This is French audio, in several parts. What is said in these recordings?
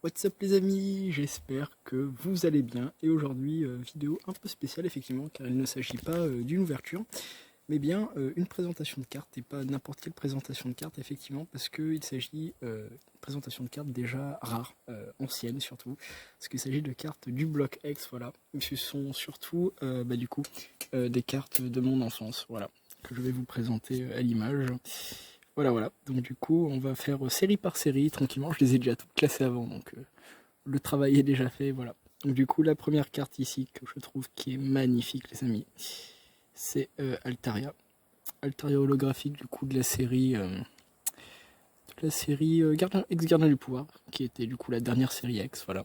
What's up les amis, j'espère que vous allez bien et aujourd'hui vidéo un peu spéciale effectivement car il ne s'agit pas d'une ouverture mais bien une présentation de cartes et pas n'importe quelle présentation de cartes effectivement parce qu'il s'agit d'une présentation de cartes déjà rare, ancienne surtout parce qu'il s'agit de cartes du bloc X voilà, ce sont surtout des cartes de mon enfance voilà que je vais vous présenter à l'image. Voilà, donc du coup on va faire série par série tranquillement, je les ai déjà toutes classées avant donc le travail est déjà fait, voilà. Donc du coup la première carte ici que je trouve qui est magnifique les amis, c'est Altaria. Altaria holographique du coup de la série Ex-Gardien du Pouvoir, qui était du coup la dernière série X, voilà.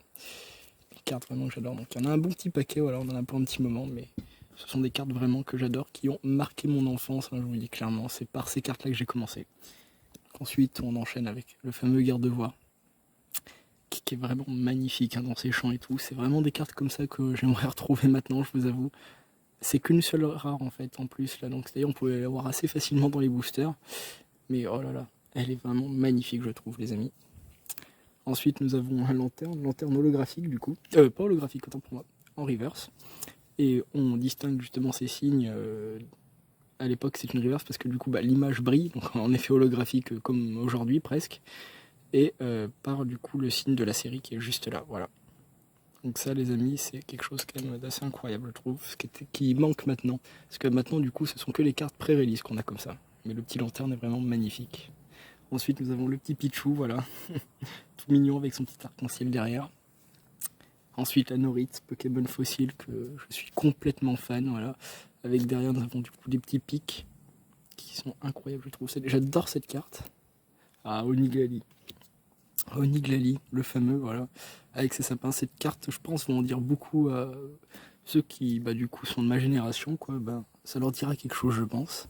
Une carte vraiment que j'adore, donc il y en a un bon petit paquet, voilà, on en a pas un petit moment, mais ce sont des cartes vraiment que j'adore, qui ont marqué mon enfance, hein, je vous le dis clairement, c'est par ces cartes là que j'ai commencé. Ensuite, on enchaîne avec le fameux Garde-Voix, qui est vraiment magnifique hein, dans ses champs et tout. C'est vraiment des cartes comme ça que j'aimerais retrouver maintenant, je vous avoue. C'est qu'une seule rare en fait en plus là, donc c'est-à-dire on pouvait l'avoir assez facilement dans les boosters. Mais oh là là, elle est vraiment magnifique je trouve les amis. Ensuite nous avons un lanterne holographique du coup. Pas holographique autant pour moi, en reverse. Et on distingue justement ces signes. À l'époque c'est une reverse parce que du coup l'image brille, donc en effet holographique comme aujourd'hui presque. Et par du coup le signe de la série qui est juste là, voilà. Donc ça les amis c'est quelque chose quand même d'assez incroyable je trouve, qui manque maintenant. Parce que maintenant du coup ce sont que les cartes pré-release qu'on a comme ça. Mais le petit lanterne est vraiment magnifique. Ensuite nous avons le petit Pichou, voilà. Tout mignon avec son petit arc-en-ciel derrière. Ensuite la Noritz, Pokémon fossile que je suis complètement fan, voilà. Avec derrière nous avons du coup des petits pics qui sont incroyables je trouve. J'adore cette carte. Ah Oniglali. Oniglali, le fameux, voilà, avec ses sapins. Cette carte, je pense, vont en dire beaucoup à ceux qui, du coup, sont de ma génération, quoi. Ça leur dira quelque chose, je pense.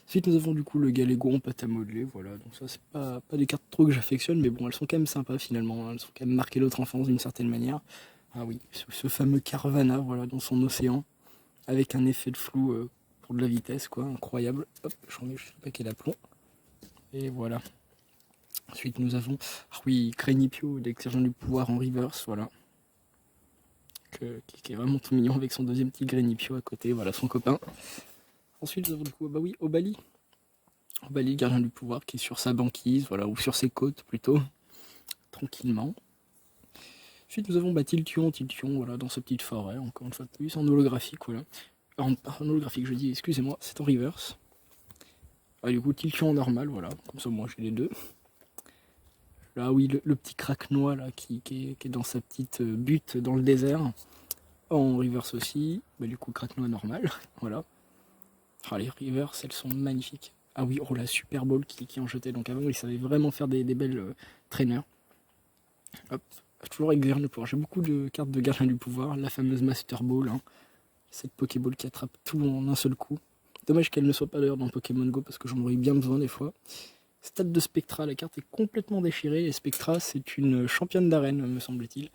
Ensuite, nous avons du coup le Galégo en pâte à modeler, voilà. Donc ça, c'est pas des cartes trop que j'affectionne, mais bon, elles sont quand même sympas finalement. Elles sont quand même marquées notre enfance d'une certaine manière. Ah oui, ce fameux Carvana, voilà, dans son océan, avec un effet de flou pour de la vitesse, quoi, incroyable. Hop, j'en mets juste le paquet d'aplomb. Et voilà. Ensuite, nous avons, ah oui, Crénipio d'Exergent du Pouvoir en reverse, voilà. Qui est vraiment tout mignon avec son deuxième petit Crénipio à côté, voilà, son copain. Ensuite, nous avons du coup, Obali. Obali, Gardien du Pouvoir, qui est sur sa banquise, voilà, ou sur ses côtes plutôt, tranquillement. Ensuite, nous avons Tiltion, voilà, dans sa petite forêt, encore une fois de plus, en holographique, voilà. En holographique, je dis, excusez-moi, c'est en reverse. Ah, du coup, Tiltion en normal, voilà, comme ça, moi j'ai les deux. Là, oui, le petit craque-noix là, qui est dans sa petite butte dans le désert. En reverse aussi, du coup craque-noix normal, voilà. Ah, les reverse, elles sont magnifiques. Ah oui, oh la Super Bowl qui en jetait, donc avant il savait vraiment faire des belles traîneurs. Hop, toujours avec Gardien du Pouvoir. J'ai beaucoup de cartes de Gardien du Pouvoir, la fameuse Master Ball, hein. Cette Pokéball qui attrape tout en un seul coup. Dommage qu'elle ne soit pas d'ailleurs dans Pokémon Go parce que j'en aurais bien besoin des fois. Stade de Spectra, la carte est complètement déchirée et Spectra c'est une championne d'arène me semble-t-il.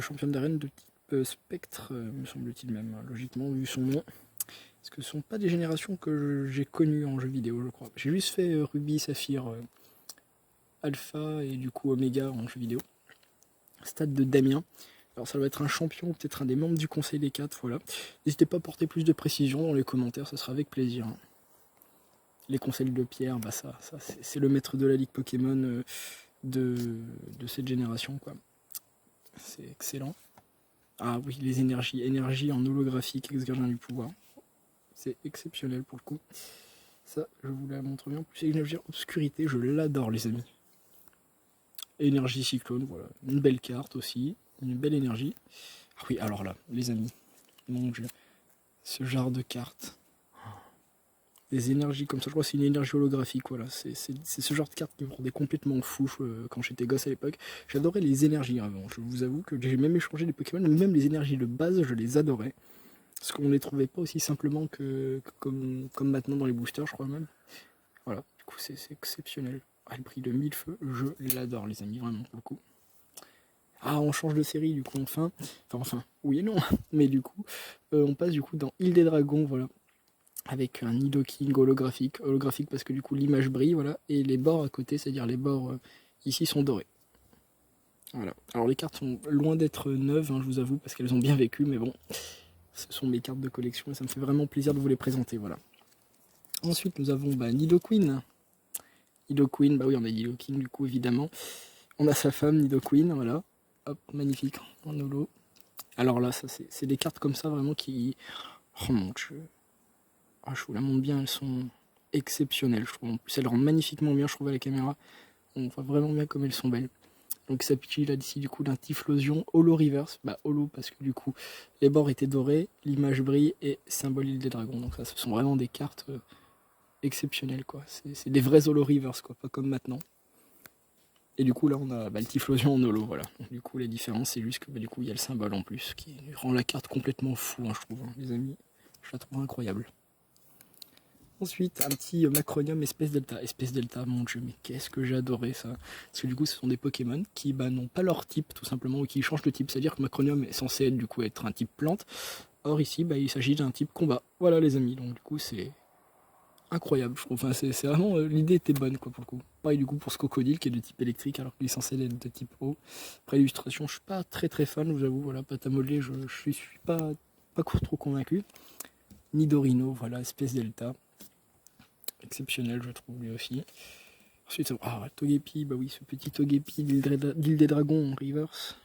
Championne d'arène de type spectre me semble-t-il même, hein, logiquement vu son nom. Parce que ce ne sont pas des générations que j'ai connues en jeu vidéo je crois. J'ai juste fait Ruby, Saphir, Alpha et du coup Omega en jeu vidéo. Stade de Damien. Alors ça doit être un champion, peut-être un des membres du conseil des 4, voilà. N'hésitez pas à porter plus de précision dans les commentaires, ça sera avec plaisir, hein. Les conseils de Pierre, ça c'est le maître de la ligue Pokémon de cette génération, quoi. C'est excellent. Ah oui, les énergies en holographique, ex-gardien du pouvoir. C'est exceptionnel pour le coup. Ça, je vous la montre bien. En plus, énergie obscurité, je l'adore, les amis. Énergie cyclone, voilà. Une belle carte aussi. Une belle énergie. Ah oui, alors là, les amis. Mon dieu. Ce genre de carte. Des énergies comme ça, je crois que c'est une énergie holographique, voilà. C'est ce genre de carte qui me rendait complètement fou quand j'étais gosse à l'époque. J'adorais les énergies avant. Je vous avoue que j'ai même échangé des Pokémon, même les énergies de base, je les adorais. Parce qu'on ne les trouvait pas aussi simplement que comme maintenant dans les boosters, je crois même. Voilà, du coup c'est exceptionnel. Ah, le prix de 1000 feux, je l'adore les amis, vraiment pour le coup. Ah, on change de série du coup enfin, oui et non, mais du coup, on passe du coup dans Île des Dragons, voilà. Avec un Nidoking holographique parce que du coup l'image brille, voilà, et les bords à côté, c'est-à-dire les bords ici sont dorés. Voilà. Alors les cartes sont loin d'être neuves, hein, je vous avoue, parce qu'elles ont bien vécu, mais bon, ce sont mes cartes de collection et ça me fait vraiment plaisir de vous les présenter, voilà. Ensuite, nous avons Nidoqueen. Nidoqueen, bah oui, on a Nidoqueen du coup, évidemment. On a sa femme, Nidoqueen, voilà. Hop, magnifique, en holo. Alors là, ça c'est des cartes comme ça, vraiment qui... Oh mon dieu. Ah, je vous la montre bien, elles sont exceptionnelles, je trouve. En plus, elles rendent magnifiquement bien, je trouve, à la caméra. On voit vraiment bien comme elles sont belles. Donc ça s'appuie là d'ici du coup d'un Typhlosion holo reverse. Bah holo parce que du coup les bords étaient dorés, l'image brille et symbole île des dragons. Donc ça ce sont vraiment des cartes exceptionnelles quoi. C'est des vrais holo reverse quoi, pas comme maintenant. Et du coup là on a le Typhlosion en holo, voilà. Donc, du coup la différence c'est juste que du coup il y a le symbole en plus qui rend la carte complètement fou hein, je trouve, hein, les amis. Je la trouve incroyable. Ensuite, un petit Macronium Espèce Delta. Espèce Delta, mon dieu, mais qu'est-ce que j'ai adoré ça. Parce que du coup, ce sont des Pokémon qui n'ont pas leur type, tout simplement, ou qui changent de type. C'est-à-dire que Macronium est censé être, du coup, être un type plante. Or, ici, il s'agit d'un type combat. Voilà, les amis. Donc, du coup, c'est incroyable, je trouve. Enfin, c'est vraiment... l'idée était bonne, quoi, pour le coup. Pareil, du coup, pour ce Crocodile, qui est de type électrique, alors qu'il est censé être de type eau. Après, l'illustration, je suis pas très très fan, je vous avoue. Voilà, pâte à modeler, je suis pas trop convaincu. Nidorino, voilà, Espèce Delta. Exceptionnel, je trouve, lui aussi. Ensuite, Togepi, bah oui, ce petit Togepi d'île des Dragons en reverse.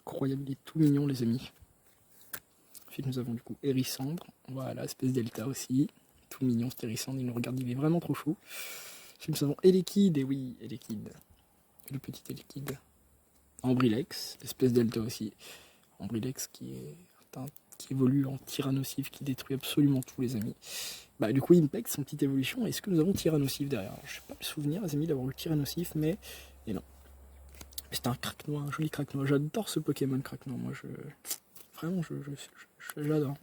Incroyable, il est tout mignon, les amis. Ensuite, nous avons du coup Hérissandre. Voilà, espèce Delta aussi. Tout mignon, cet Hérissandre, il nous regarde, il est vraiment trop chaud. Ensuite, nous avons Elekid, et oui, Elekid. Le petit Elekid. Ambrilex, espèce Delta aussi. Ambrilex qui évolue en Tyrannosif, qui détruit absolument tous les amis. Bah, du coup, Impex, son petite évolution. Est-ce que nous avons Tyrannosif derrière? Je sais pas le souvenir, les amis, d'avoir eu Tyrannosif, mais. Et non. C'est un Craquenois, un joli Craquenois. J'adore ce Pokémon Craquenois. Moi, vraiment, j'adore.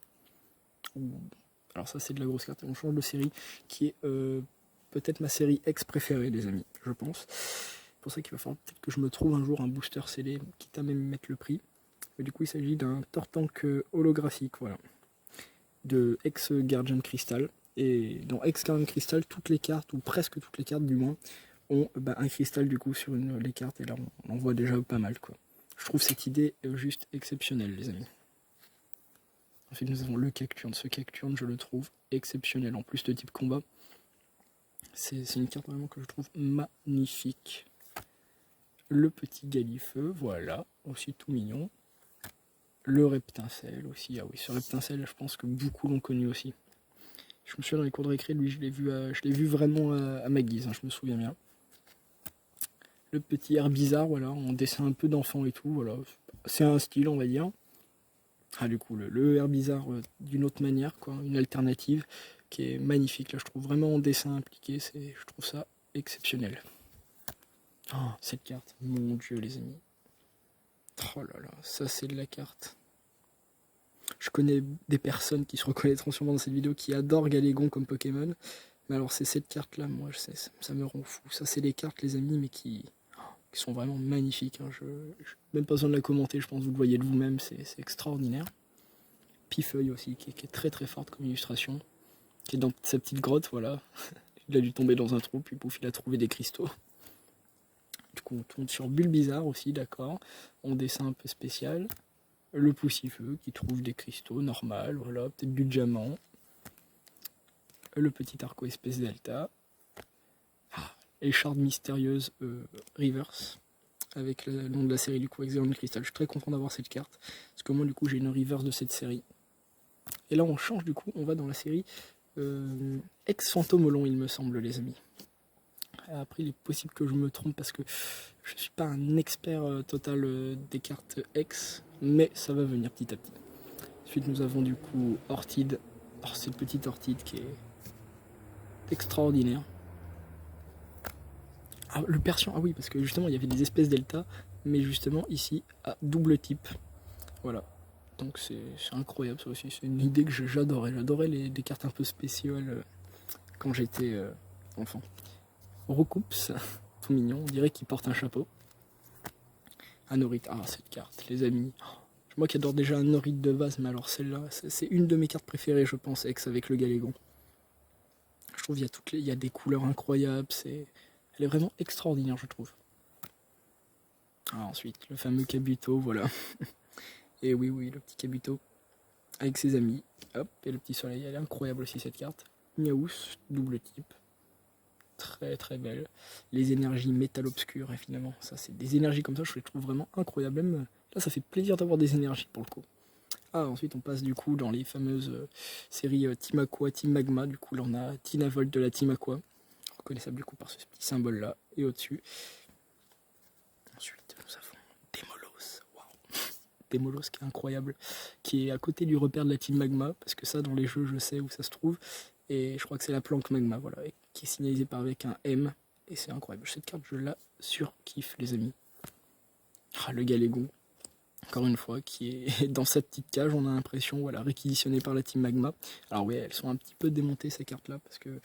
Alors, ça, c'est de la grosse carte. On change de série qui est peut-être ma série ex préférée, les amis, je pense. C'est pour ça qu'il va falloir peut-être que je me trouve un jour un booster scellé, quitte à même mettre le prix. Mais du coup, il s'agit d'un Tortank holographique, voilà. De ex Guardian Crystal. Et dans ex Guardian Crystal, toutes les cartes, ou presque toutes les cartes du moins, ont un cristal du coup sur les cartes. Et là, on en voit déjà pas mal, quoi. Je trouve cette idée juste exceptionnelle, les amis. Ensuite, nous avons le Cacturne. Ce Cacturne, je le trouve exceptionnel. En plus, de type combat, c'est une carte vraiment que je trouve magnifique. Le petit Galifeu, voilà, aussi tout mignon. Le Reptincelle aussi. Ah oui, ce Reptincelle, je pense que beaucoup l'ont connu aussi. Je me souviens dans les cours de récré, lui, je l'ai vu vraiment à ma guise, hein, je me souviens bien. Le petit Herbizarre, voilà, on dessin un peu d'enfant et tout, voilà. C'est un style, on va dire. Ah, du coup, le Herbizarre d'une autre manière, quoi, une alternative qui est magnifique. Là, je trouve vraiment en dessin impliqué, je trouve ça exceptionnel. Oh, cette carte, mon dieu, les amis. Oh là là, ça c'est de la carte. Je connais des personnes qui se reconnaîtront sûrement dans cette vidéo qui adorent Galégon comme Pokémon. Mais alors, c'est cette carte-là, moi, ça me rend fou. Ça, c'est les cartes, les amis, mais qui sont vraiment magnifiques. Hein. Je même pas besoin de la commenter, je pense que vous le voyez de vous-même, c'est extraordinaire. Pifeuille aussi, qui est très très forte comme illustration, qui est dans sa petite grotte, voilà. Il a dû tomber dans un trou, puis pouf, il a trouvé des cristaux. Du coup, on tourne sur Bulbizarre aussi, d'accord. On dessin un peu spécial. Le Poussifeu qui trouve des cristaux, normal, voilà, peut-être du diamant. Le petit Arco Espèce Delta. Écharde mystérieuse Reverse. Avec le nom de la série du coup Exilon Crystal. Je suis très content d'avoir cette carte. Parce que moi du coup j'ai une reverse de cette série. Et là on change du coup, on va dans la série Ex-Fantôme il me semble les amis. Après il est possible que je me trompe parce que je suis pas un expert total des cartes Ex. Mais ça va venir petit à petit. Ensuite nous avons du coup Orchid. Alors c'est le petit Orchid qui est extraordinaire. Ah, le Persian, ah oui, parce que justement il y avait des espèces delta, mais justement ici à double type. Voilà. Donc c'est incroyable ça aussi, c'est une idée que j'adorais. J'adorais des cartes un peu spéciales quand j'étais enfant. Recoups, tout mignon, on dirait qu'il porte un chapeau. Un Norite, ah cette carte, les amis. Moi qui adore déjà un Norite de base, mais alors celle-là, c'est une de mes cartes préférées, je pense, ex avec le Galégon. Je trouve il y a des couleurs incroyables, elle est vraiment extraordinaire, je trouve. Ah, ensuite, le fameux Kabuto, voilà. Et oui, le petit Kabuto avec ses amis. Hop, et le petit soleil, elle est incroyable aussi cette carte. Miaous, double type. Très très belle. Les énergies métal obscures, et finalement, ça c'est des énergies comme ça, je les trouve vraiment incroyables. Même là, ça fait plaisir d'avoir des énergies pour le coup. Ah, ensuite on passe du coup dans les fameuses séries Team Aqua, Team Magma. Du coup, là on a Tina Volt de la Team Aqua, reconnaissable du coup par ce petit symbole là, et au-dessus. Ensuite, nous avons Demolos. Waouh! Demolos qui est incroyable, qui est à côté du repère de la Team Magma, parce que ça dans les jeux je sais où ça se trouve, et je crois que c'est la planque Magma, voilà, qui est signalisée par avec un M, et c'est incroyable. Cette carte je la surkiffe les amis. Ah, le Galégon, encore une fois, qui est dans sa petite cage, on a l'impression, voilà, réquisitionnée par la Team Magma. Alors oui, elles sont un petit peu démontées ces cartes là, parce que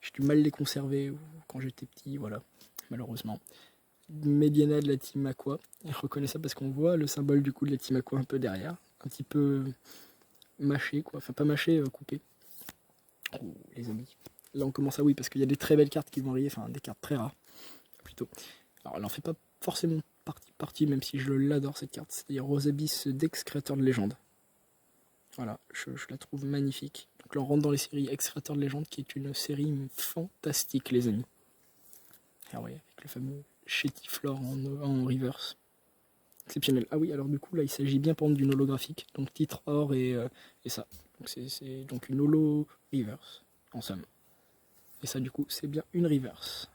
j'ai du mal à les conserver quand j'étais petit, voilà, malheureusement. Mediana de la Team Aqua, et reconnaissable parce qu'on voit le symbole du coup de la Team Aqua un peu derrière, un petit peu mâché quoi, enfin pas mâché, coupé. Oh, les amis. Là on commence à oui parce qu'il y a des très belles cartes qui vont arriver, enfin des cartes très rares plutôt. Alors elle en fait pas forcément partie même si je l'adore cette carte, c'est-à-dire Rosabyss Dex créateur de légende. Voilà, je la trouve magnifique. Donc là on rentre dans les séries Ex créateur de légende qui est une série fantastique les amis. Ah ouais, avec le fameux Chétiflore en reverse. Exceptionnel. Ah oui, alors du coup là il s'agit bien par exemple d'une holographique, donc titre or et ça. Donc c'est donc une holo reverse en somme. Et ça du coup c'est bien une reverse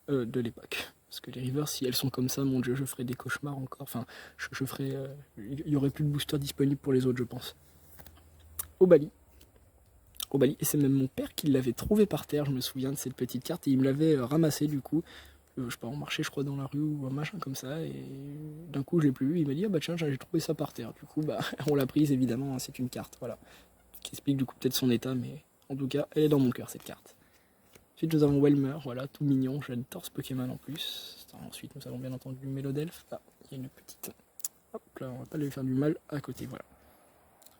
de l'époque. Parce que les reverse si elles sont comme ça, mon dieu, je ferai des cauchemars encore. Enfin, je ferai. Il y aurait plus de booster disponible pour les autres, je pense. Obali. Obali. Et c'est même mon père qui l'avait trouvé par terre, je me souviens de cette petite carte, et il me l'avait ramassé du coup. Je sais pas, on marchait je crois dans la rue ou un machin comme ça, et d'un coup je l'ai plus vu, il m'a dit ah bah tiens j'ai trouvé ça par terre, du coup bah on l'a prise évidemment, hein, c'est une carte, voilà, qui explique du coup peut-être son état, mais en tout cas elle est dans mon cœur cette carte. Ensuite nous avons Welmer, voilà, tout mignon, j'adore ce Pokémon en plus. Ensuite nous avons bien entendu Mélodelph, ah il y a une petite, hop là on va pas lui faire du mal à côté, voilà.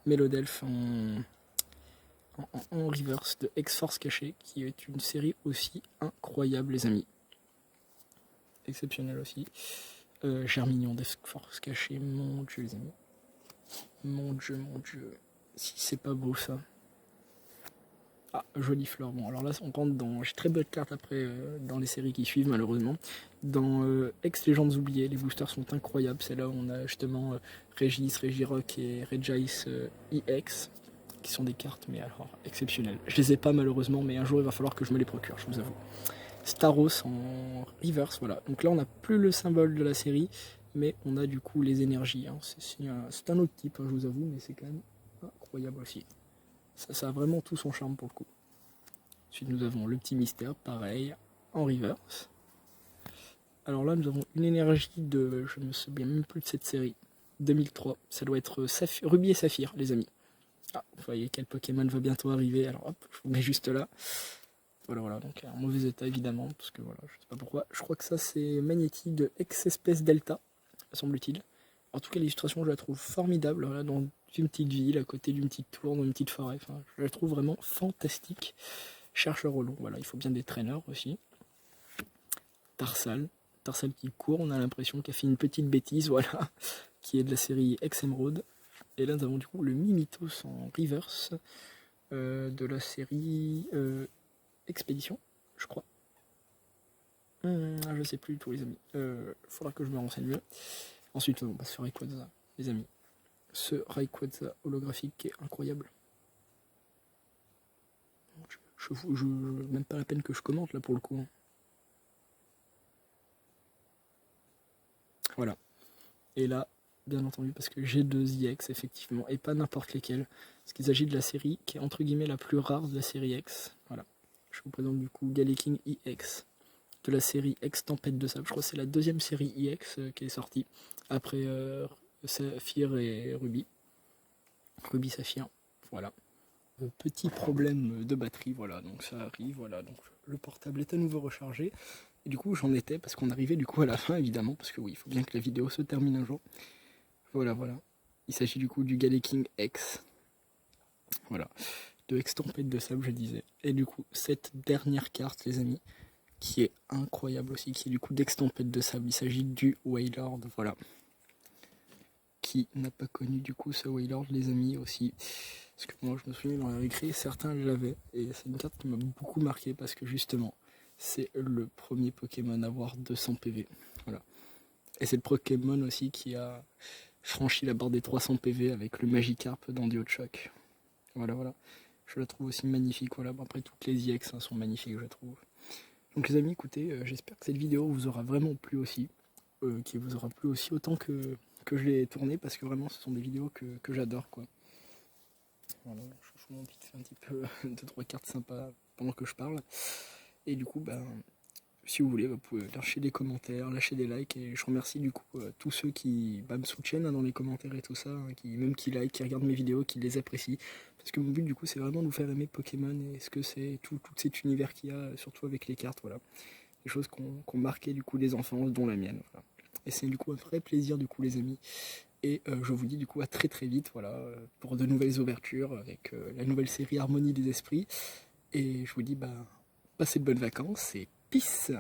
Mélodelph en reverse de X-Force caché, qui est une série aussi incroyable les amis. Exceptionnel aussi. Germignon d'X-Force caché, mon dieu les amis. Mon dieu. Si c'est pas beau ça. Ah, jolie fleur. Bon, alors là, on rentre dans. J'ai très peu de cartes après dans les séries qui suivent, malheureusement. Dans Ex-Légendes oubliées, les boosters sont incroyables. C'est là où on a justement Régis, Regirock et Regis EX, qui sont des cartes, mais alors exceptionnelles. Je les ai pas malheureusement, mais un jour il va falloir que je me les procure, je vous avoue. Staros en reverse, voilà. Donc là, on n'a plus le symbole de la série, mais on a du coup les énergies. Hein. C'est un autre type, hein, je vous avoue, mais c'est quand même incroyable aussi. Ça a vraiment tout son charme pour le coup. Ensuite, nous avons le petit mystère, pareil, en reverse. Alors là, nous avons une énergie de. Je ne me souviens même plus de cette série. 2003. Ça doit être Ruby et Saphir, les amis. Ah, vous voyez quel Pokémon va bientôt arriver. Alors hop, je vous mets juste là. Voilà, donc en mauvais état évidemment, parce que voilà, je sais pas pourquoi. Je crois que ça c'est Magnétique de Ex-Espèce Delta, semble-t-il. En tout cas, l'illustration, je la trouve formidable, voilà, dans une petite ville, à côté d'une petite tour, dans une petite forêt. Enfin, je la trouve vraiment fantastique. Chercheur au long, voilà, il faut bien des traîneurs aussi. Tarsal qui court, on a l'impression qu'il a fait une petite bêtise, voilà, qui est de la série Ex-Emerald. Et là, nous avons du coup le Mimitos en reverse de la série Expédition, je crois. Je sais plus du tout les amis. Faudra que je me renseigne mieux. Ensuite on passe sur Rayquaza, les amis. Ce Rayquaza holographique est incroyable. Même pas la peine que je commente là pour le coup. Voilà. Et là, bien entendu, parce que j'ai deux IX effectivement, et pas n'importe lesquels. Parce qu'il s'agit de la série qui est entre guillemets la plus rare de la série X. Voilà. Je vous présente du coup Galaking EX. De la série X Tempête de Sable. Je crois que c'est la deuxième série IX qui est sortie après Saphir et Ruby. Ruby Saphir, voilà. Petit problème de batterie, voilà, donc ça arrive, voilà, donc le portable est à nouveau rechargé. Et du coup j'en étais parce qu'on arrivait du coup à la fin évidemment, parce que oui, il faut bien que la vidéo se termine un jour. Voilà. Il s'agit du coup du Galaking X. Voilà. De X Tempête de Sable je disais. Et du coup, cette dernière carte les amis, qui est incroyable aussi, qui est du coup d'Extempête de Sable. Il s'agit du Wailord, voilà. Qui n'a pas connu du coup ce Wailord, les amis, aussi. Parce que moi je me souviens dans la récré, certains l'avaient. Et c'est une carte qui m'a beaucoup marqué parce que justement, c'est le premier Pokémon à avoir 200 PV. Voilà. Et c'est le Pokémon aussi qui a franchi la barre des 300 PV avec le Magikarp dans Duo de Choc. Voilà, voilà. Je la trouve aussi magnifique. Voilà. Bon, après, toutes les EX sont magnifiques, je trouve. Donc les amis, écoutez, j'espère que cette vidéo vous aura vraiment plu aussi. Qui vous aura plu aussi autant que je l'ai tourné, parce que vraiment ce sont des vidéos que j'adore, quoi. Voilà, je vous montre vite fait un petit peu 2-3 cartes sympas pendant que je parle. Et du coup, ben, si vous voulez, vous pouvez lâcher des commentaires, lâcher des likes, et je remercie du coup tous ceux qui me soutiennent dans les commentaires et tout ça, même qui like, qui regardent mes vidéos, qui les apprécient, parce que mon but du coup c'est vraiment de vous faire aimer Pokémon et ce que c'est, tout cet univers qu'il y a, surtout avec les cartes, voilà, des choses qu'on marqué du coup les enfants, dont la mienne, voilà. Et c'est du coup un vrai plaisir du coup les amis, et je vous dis du coup à très très vite, voilà, pour de nouvelles ouvertures avec la nouvelle série Harmonie des Esprits, et je vous dis bah passez de bonnes vacances et peace.